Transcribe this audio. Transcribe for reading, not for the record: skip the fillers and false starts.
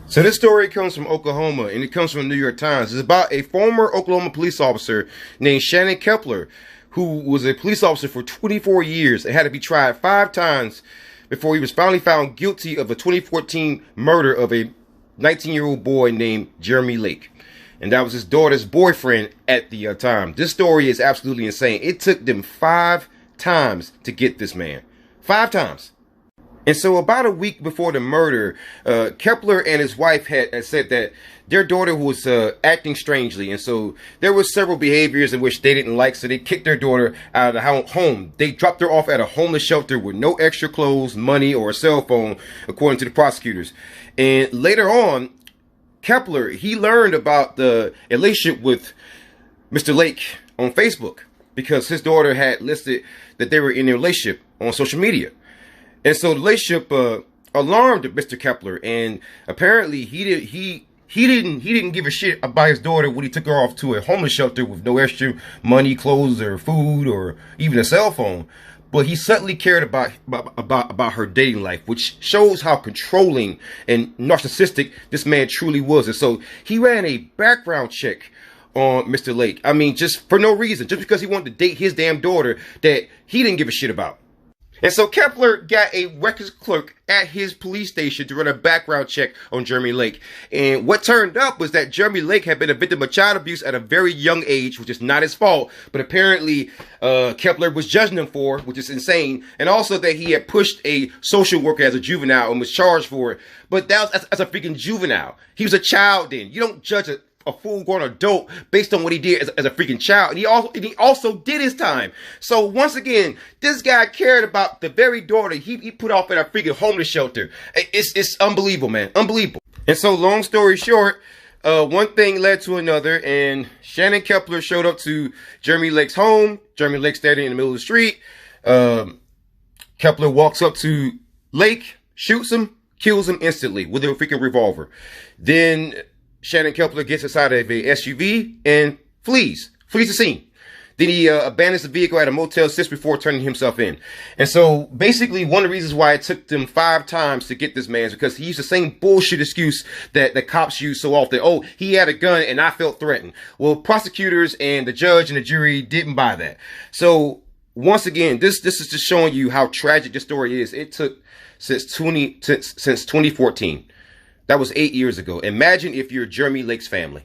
So this story comes from Oklahoma, and it comes from the New York Times. It's about a former Oklahoma police officer named Shannon Kepler, who was a police officer for 24 years and had to be tried 5 times before he was finally found guilty of a 2014 murder of a 19-year-old boy named Jeremy Lake. And that was his daughter's boyfriend at the time. This story is absolutely insane. It took them 5 times to get this man. 5 times. And so about a week before the murder, Kepler and his wife had said that their daughter was acting strangely. And so there were several behaviors in which they didn't like. So they kicked their daughter out of the home. They dropped her off at a homeless shelter with no extra clothes, money, or a cell phone, according to the prosecutors. And later on, Kepler, he learned about the relationship with Mr. Lake on Facebook because his daughter had listed that they were in a relationship on social media. And so the relationship alarmed Mr. Kepler, and apparently he didn't give a shit about his daughter when he took her off to a homeless shelter with no extra money, clothes, or food, or even a cell phone. But he suddenly cared about her dating life, which shows how controlling and narcissistic this man truly was. And so he ran a background check on Mr. Lake. I mean, just for no reason, just because he wanted to date his damn daughter that he didn't give a shit about. And so Kepler got a records clerk at his police station to run a background check on Jeremy Lake. And what turned up was that Jeremy Lake had been a victim of child abuse at a very young age, which is not his fault. But apparently Kepler was judging him for, which is insane. And also that he had pushed a social worker as a juvenile and was charged for it. But that was as a freaking juvenile. He was a child then. You don't judge a full-grown adult based on what he did as a freaking child. And he also did his time. So once again, this guy cared about the very daughter he put off at a freaking homeless shelter. It's unbelievable, man. Unbelievable. And so long story short, one thing led to another, and Shannon Kepler showed up to Jeremy Lake's home. Jeremy Lake standing in the middle of the street. Kepler walks up to Lake, shoots him, kills him instantly with a freaking revolver. Then Shannon Kepler gets inside of a SUV and flees the scene. Then he abandons the vehicle at a Motel 6 before turning himself in. And so basically one of the reasons why it took them 5 times to get this man is because he used the same bullshit excuse that the cops use so often. Oh, he had a gun and I felt threatened. Well, prosecutors and the judge and the jury didn't buy that. So once again, this is just showing you how tragic this story is. It took since 2014. That was 8 years ago. Imagine if you're Jeremy Lake's family.